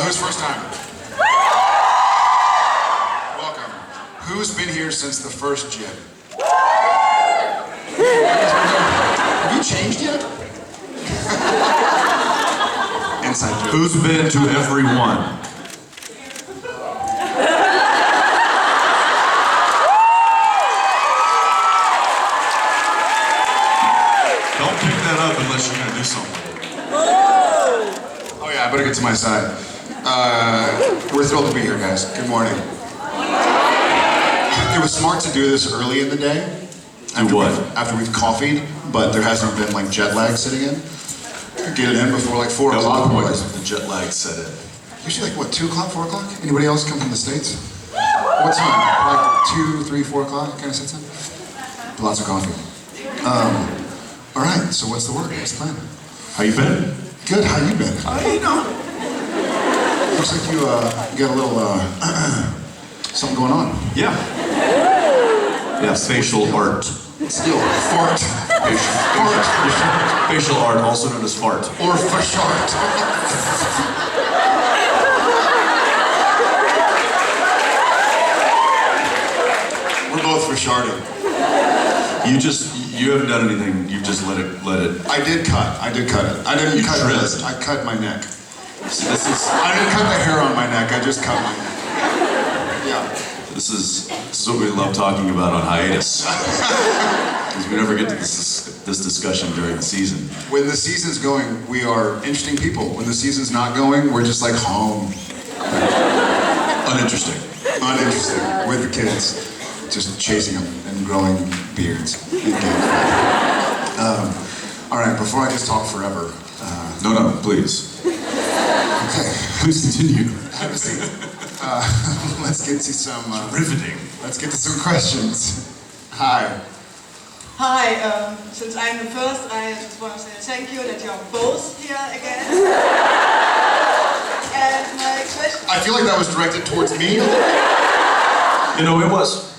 Who's first time? Welcome. Who's been here since the first Jib? Have you changed yet? Inside joke. Who's been to every one? Don't pick that up unless you're gonna do something. Oh yeah, I better get to my side. We're thrilled to be here, guys. Good morning. It was smart to do this early in the day. After we've coffeeed, but there hasn't been like jet lag sitting in. Get it in before like 4 o'clock. The jet lag set in. Usually like what, 2 o'clock, 4 o'clock? Anybody else come from the States? What time? Like 2, 3, 4 o'clock kind of sets in? Lots of coffee. All right, so what's the word? What's the plan? How you been? Good, how you been? You know. Looks like you got a little something going on. Yeah. Yeah, facial art. Still, fart. Facial art, also known as fart. Or fashart. We're both fasharting. You haven't done anything, you just let it. I did cut it. I didn't cut this. I cut my neck. I didn't cut the hair on my neck, I just cut my neck. Yeah. This is what we love talking about on hiatus. Because we never get to this discussion during the season. When the season's going, we are interesting people. When the season's not going, we're just like home. Uninteresting. Uninteresting. With the kids. Just chasing them and growing beards. All right, before I just talk forever. No, please. Okay. Please continue. Have a seat. Let's get to some... riveting. Let's get to some questions. Hi. Hi, since I'm the first, I just want to say thank you that you're both here again. And my question... I feel like that was directed towards me. You know, it was.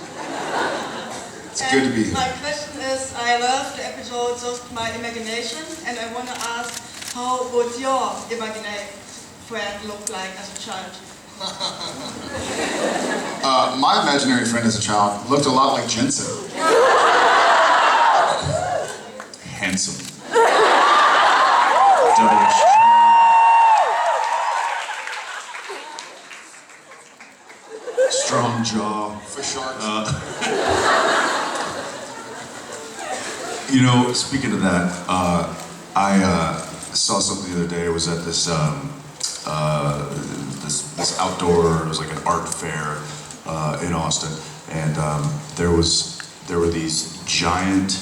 It's good to be here. My question is, I love the episode Just My Imagination, and I want to ask, how would your imaginary friend look like as a child? My imaginary friend as a child looked a lot like Jensen. Handsome. Devilish. Strong jaw. For sharks. You know, speaking of that, I saw something the other day. I was at this this outdoor, it was like an art fair in Austin, and there were these giant.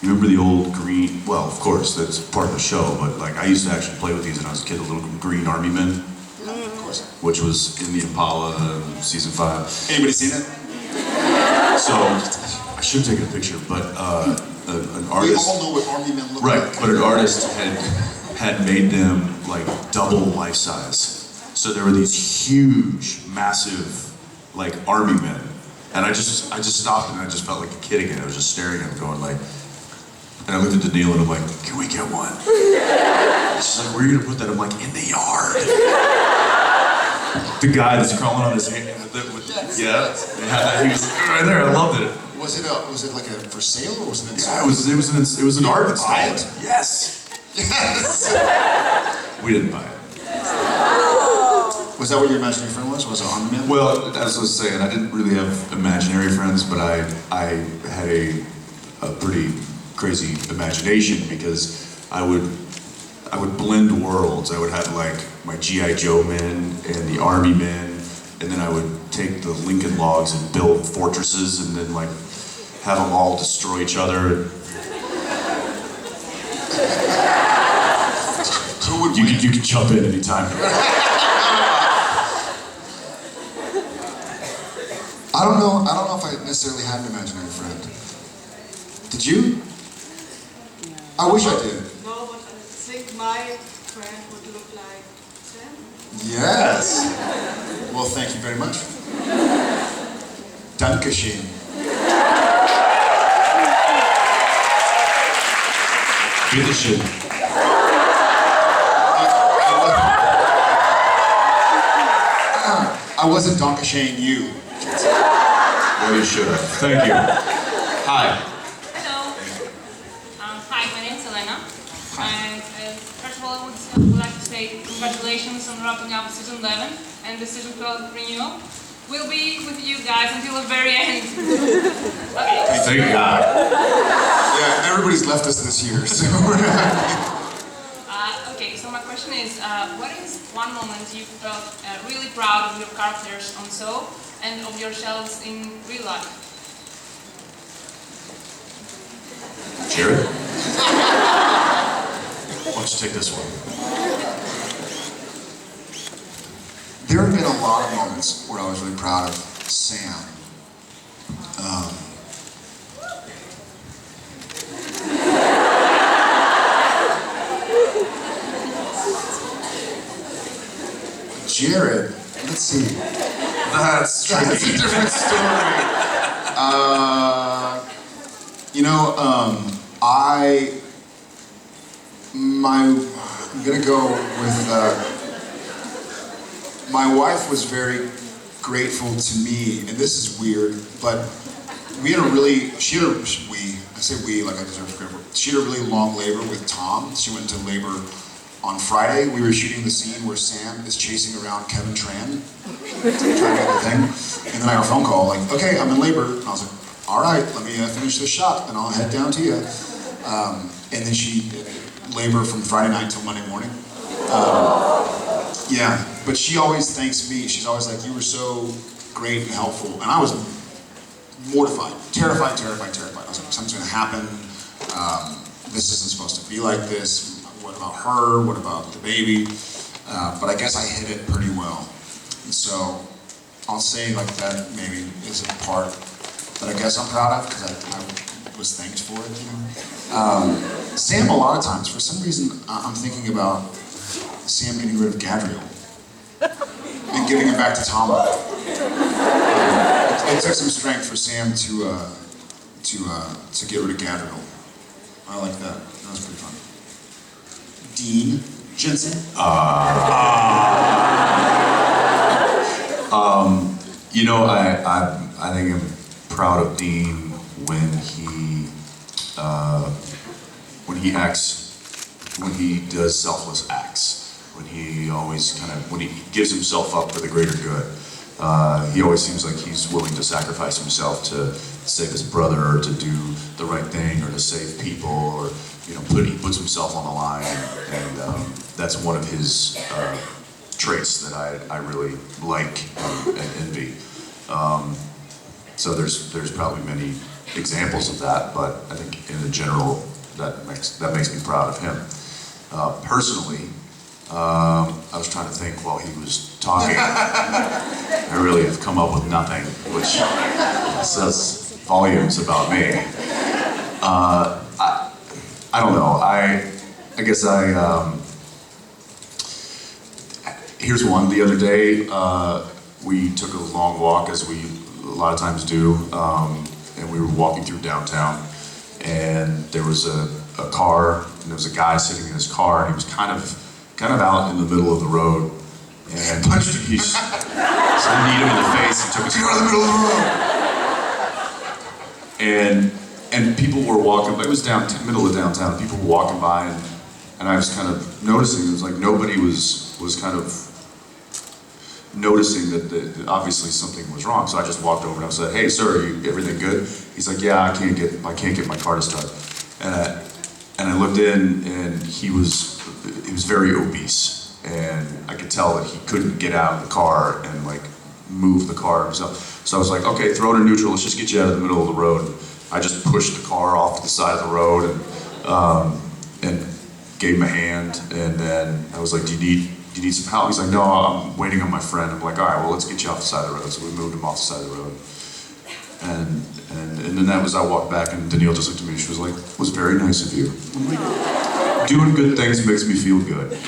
You remember the old green? Well, of course, that's part of the show. But like, I used to actually play with these when I was a kid. The little green army men. Of course. Which was in the Impala season 5. Anybody seen it? So I should have taken a picture, but an artist. We all know what army men look right, like. but an artist had made them like double life size. So there were these huge, massive, like army men, and I just stopped and I just felt like a kid again. I was just staring at them, going like, and I looked at Daniil and I'm like, can we get one? She's like, where are you gonna put that? I'm like, in the yard. The guy that's crawling on his hand. Yeah, he was right there. I loved it. Was it like a for sale or was it? Yeah, it was an art installment. Yes. Yes. We didn't buy it. Was that what your imaginary friend was? Was it army man? Well, as I was saying, I didn't really have imaginary friends, but I had a pretty crazy imagination because I would blend worlds. I would have like my G.I. Joe men and the army men, and then I would take the Lincoln logs and build fortresses and then like have them all destroy each other. You can jump in anytime. I don't know if I necessarily had an imaginary friend. Did you? I wish I did. No, but I think my friend would look like Sam. Yes. Well, thank you very much. Dankeschön. Bitteschön. I wasn't donkashaying you. Well, you should have. Thank you. Hi. Hello. Hi, my name is Elena. And first of all, I would like to say congratulations on wrapping up season 11 and the season 12 renewal. We'll be with you guys until the very end. Okay. Thank God. Yeah, everybody's left us this year, so we're not. Okay, so my question is, what is one moment you felt really proud of your characters on show and of yourselves in real life? Jared? Why don't you take this one? There have been a lot of moments where I was really proud of Sam. Jared, let's see. That's a different story. You know, I'm gonna go with, my wife was very grateful to me, and this is weird, but we had a really, I say we like I deserve credit. She had a really long labor with Tom. She went into labor on Friday. We were shooting the scene where Sam is chasing around Kevin Tran, trying to get the thing. And then I got a phone call, like, okay, I'm in labor. And I was like, all right, let me finish this shot, and I'll head down to you. And then she labor from Friday night till Monday morning. Yeah, but she always thanks me. She's always like, you were so great and helpful. And I was mortified, terrified. I was like, something's gonna happen. This isn't supposed to be like this. What about her? What about the baby? But I guess I hit it pretty well. And so I'll say like that maybe is a part that I guess I'm proud of because I was thanked for it, you know. Sam, a lot of times, for some reason, I'm thinking about Sam getting rid of Gadriel and giving it back to Tom. It took some strength for Sam to get rid of Gadriel. I like that. That was pretty fun. Dean Jensen. You know, I think I'm proud of Dean when he does selfless acts, when he gives himself up for the greater good. He always seems like he's willing to sacrifice himself to save his brother, or to do the right thing, or to save people, or you know, he puts himself on the line, and that's one of his traits that I really like and envy. So there's probably many examples of that, but I think in the general that makes me proud of him. Personally, I was trying to think while he was talking. I really have come up with nothing, which says volumes about me. I don't know. I guess here's one. The other day, we took a long walk, as we a lot of times do, and we were walking through downtown, and there was a car, and there was a guy sitting in his car, and he was kind of out in the middle of the road, and punched him. So I kneed him in the face and took his car out of the middle of the road. And people were walking, it was middle of downtown, people were walking by, and I was kind of noticing, it was like nobody was kind of noticing that obviously something was wrong. So I just walked over and I said, "Hey sir, everything good?" He's like, "Yeah, I can't get my car to start." And I looked in, and he was very obese, and I could tell that he couldn't get out of the car and like move the car himself. So I was like, "Okay, throw it in neutral. Let's just get you out of the middle of the road." And I just pushed the car off to the side of the road and gave him a hand, and then I was like, "Do you need some help?" He's like, "No, I'm waiting on my friend." I'm like, "All right, well, let's get you off the side of the road." So we moved him off the side of the road. And then that was, I walked back, and Danielle just looked at me, she was like, "It was very nice of you." I'm like, doing good things makes me feel good.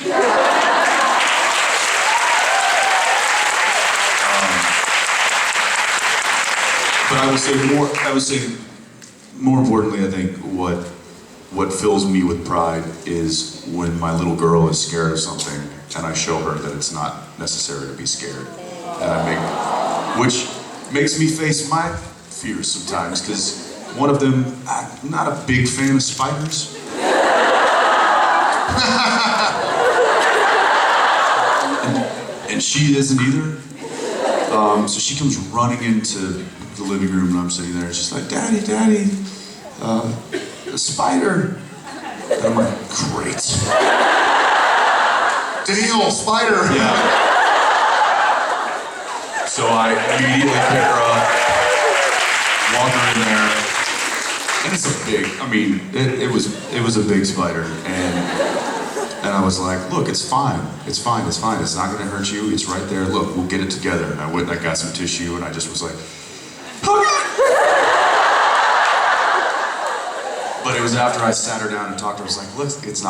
But I would say more importantly, I think what fills me with pride is when my little girl is scared of something and I show her that it's not necessary to be scared. that I make, which makes me face my fears sometimes, because one of them, I'm not a big fan of spiders. and she isn't either. So she comes running into the living room and I'm sitting there, she's like, Daddy, Daddy, a spider. And I'm like, great. Daniel, spider! Yeah. So I immediately pick her up, walk her in there, and it's a big, I mean, it was a big spider, and I was like, look, it's fine, it's fine, it's fine, it's not gonna hurt you, it's right there, look, we'll get it together. And I went and I got some tissue, and I just was like, oh God! But it was after I sat her down and talked to her, I was like, look, it's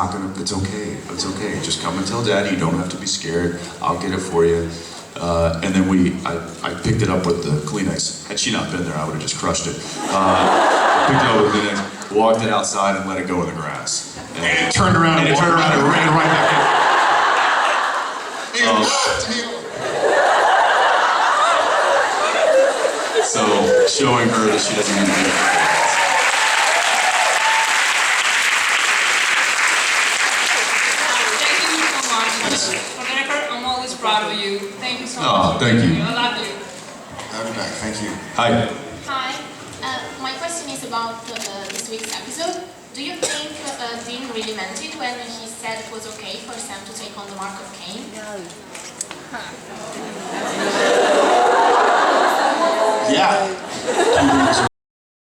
okay, just come and tell Daddy, you don't have to be scared, I'll get it for you. And then I picked it up with the Kleenex. Had she not been there, I would have just crushed it. I picked it up with the Kleenex, walked it outside and let it go in the grass. And it turned around and ran right back in. So, showing her that she doesn't need to be afraid. For the record, I'm always proud of you. Thank you so much. Oh, thank you. I love you. I'll be back, thank you. Hi. Hi. My question is about this week's episode. Do you think Dean really meant it when he said it was okay for Sam to take on the mark of Cain? Huh.